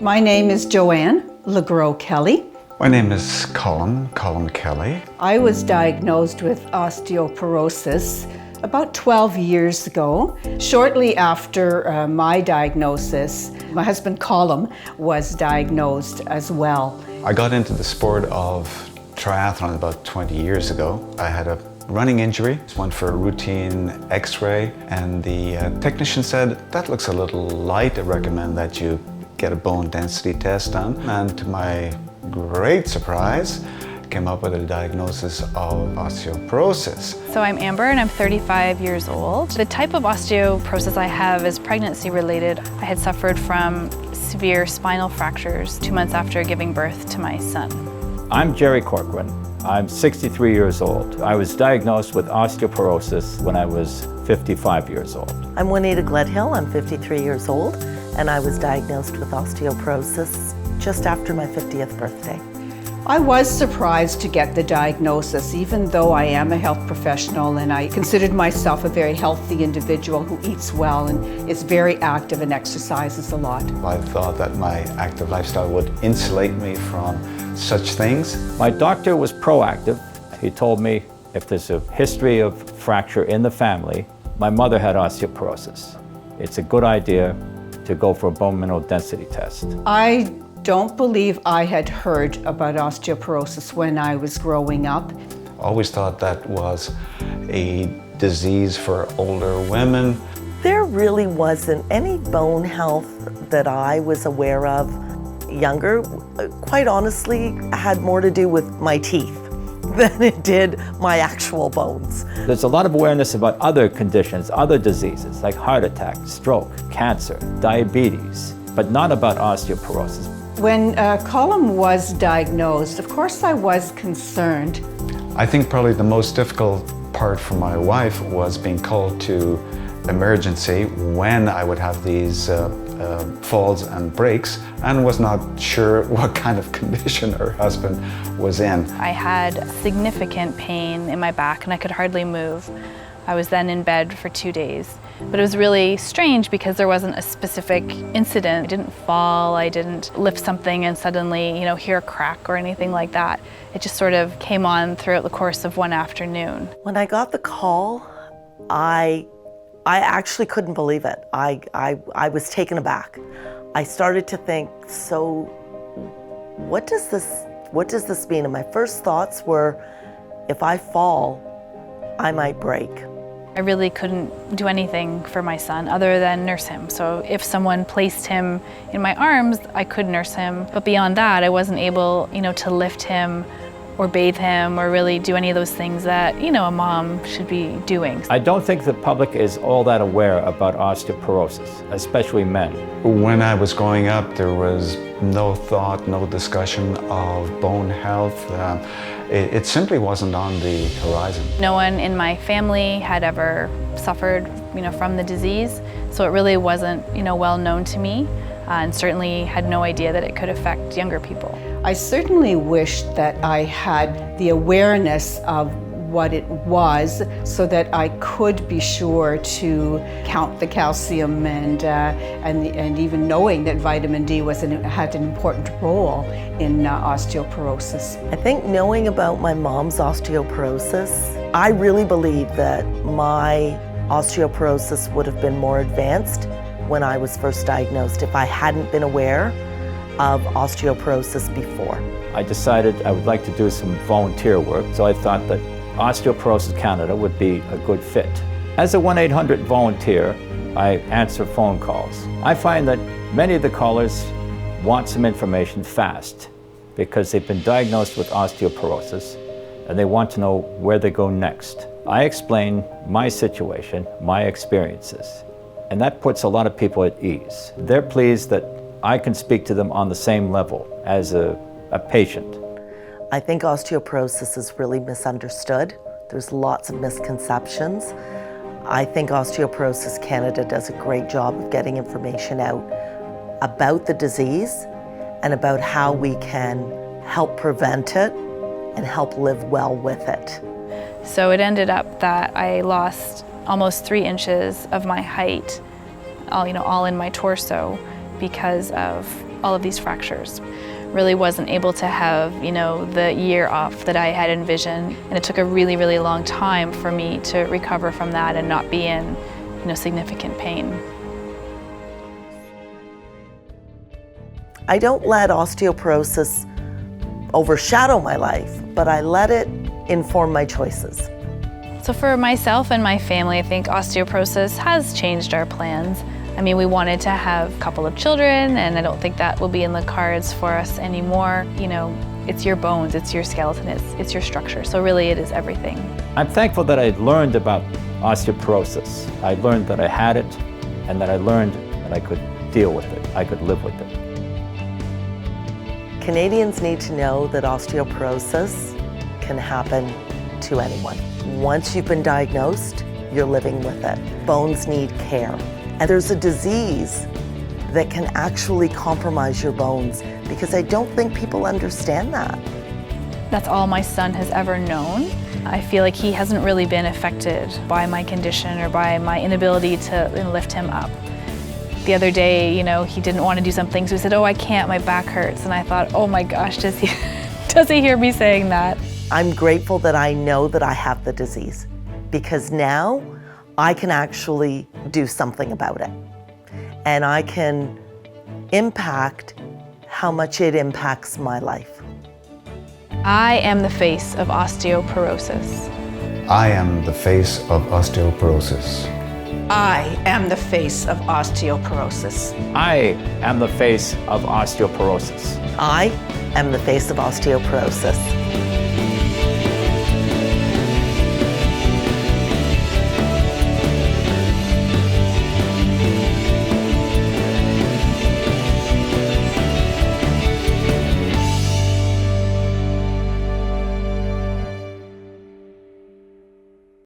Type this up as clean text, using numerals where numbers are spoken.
My name is Joanne LeGros Kelly. My name is Colin Kelly. I was diagnosed with osteoporosis about 12 years ago. Shortly after my diagnosis, my husband Colin was diagnosed as well. I got into the sport of triathlon about 20 years ago. I had a running injury, went for a routine x-ray, and the technician said, that looks a little light, I recommend that you get a bone density test done. And to my great surprise, came up with a diagnosis of osteoporosis. So I'm Amber and I'm 35 years old. The type of osteoporosis I have is pregnancy related. I had suffered from severe spinal fractures 2 months after giving birth to my son. I'm Jerry Corcoran. I'm 63 years old. I was diagnosed with osteoporosis when I was 55 years old. I'm Juanita Gledhill. I'm 53 years old, and I was diagnosed with osteoporosis just after my 50th birthday. I was surprised to get the diagnosis, even though I am a health professional and I considered myself a very healthy individual who eats well and is very active and exercises a lot. I thought that my active lifestyle would insulate me from such things. My doctor was proactive. He told me if there's a history of fracture in the family, my mother had osteoporosis. It's a good idea to go for a bone mineral density test. I don't believe I had heard about osteoporosis when I was growing up. Always thought that was a disease for older women. There really wasn't any bone health that I was aware of. Younger, quite honestly, had more to do with my teeth than it did my actual bones. There's a lot of awareness about other conditions, other diseases like heart attack, stroke, cancer, diabetes, but not about osteoporosis. When Colin was diagnosed, of course I was concerned. I think probably the most difficult part for my wife was being called to emergency when I would have these falls and breaks, and was not sure what kind of condition her husband was in. I had significant pain in my back and I could hardly move. I was then in bed for 2 days. But it was really strange because there wasn't a specific incident. I didn't fall, I didn't lift something and suddenly, hear a crack or anything like that. It just sort of came on throughout the course of one afternoon. When I got the call, I actually couldn't believe it. I was taken aback. I started to think, so what does this mean? And my first thoughts were, if I fall, I might break. I really couldn't do anything for my son other than nurse him. So if someone placed him in my arms, I could nurse him. But beyond that, I wasn't able, to lift him or bathe him or really do any of those things that, a mom should be doing. I don't think the public is all that aware about osteoporosis, especially men. When I was growing up, there was no thought, no discussion of bone health. It simply wasn't on the horizon. No one in my family had ever suffered, from the disease, so it really wasn't, well known to me, and certainly had no idea that it could affect younger people. I certainly wished that I had the awareness of what it was so that I could be sure to count the calcium and even knowing that vitamin D had an important role in osteoporosis. I think knowing about my mom's osteoporosis, I really believe that my osteoporosis would have been more advanced when I was first diagnosed if I hadn't been aware of osteoporosis before. I decided I would like to do some volunteer work, so I thought that Osteoporosis Canada would be a good fit. As a 1-800 volunteer, I answer phone calls. I find that many of the callers want some information fast because they've been diagnosed with osteoporosis and they want to know where they go next. I explain my situation, my experiences, and that puts a lot of people at ease. They're pleased that I can speak to them on the same level as a patient. I think osteoporosis is really misunderstood. There's lots of misconceptions. I think Osteoporosis Canada does a great job of getting information out about the disease and about how we can help prevent it and help live well with it. So it ended up that I lost almost 3 inches of my height, all in my torso, because of all of these fractures. Really wasn't able to have, the year off that I had envisioned. And it took a really, really long time for me to recover from that and not be in, significant pain. I don't let osteoporosis overshadow my life, but I let it inform my choices. So for myself and my family, I think osteoporosis has changed our plans. I mean, we wanted to have a couple of children, and I don't think that will be in the cards for us anymore. It's your bones, it's your skeleton, it's your structure. So really it is everything. I'm thankful that I learned about osteoporosis. I learned that I had it, and that I learned that I could deal with it, I could live with it. Canadians need to know that osteoporosis can happen to anyone. Once you've been diagnosed, you're living with it. Bones need care. And there's a disease that can actually compromise your bones, because I don't think people understand that. That's all my son has ever known. I feel like he hasn't really been affected by my condition or by my inability to lift him up. The other day, he didn't want to do something, so he said, "Oh, I can't, my back hurts." And I thought, oh my gosh, does he hear me saying that? I'm grateful that I know that I have the disease, because now I can actually do something about it. And I can impact how much it impacts my life. I am the face of osteoporosis. I am the face of osteoporosis. I am the face of osteoporosis. I am the face of osteoporosis. I am the face of osteoporosis.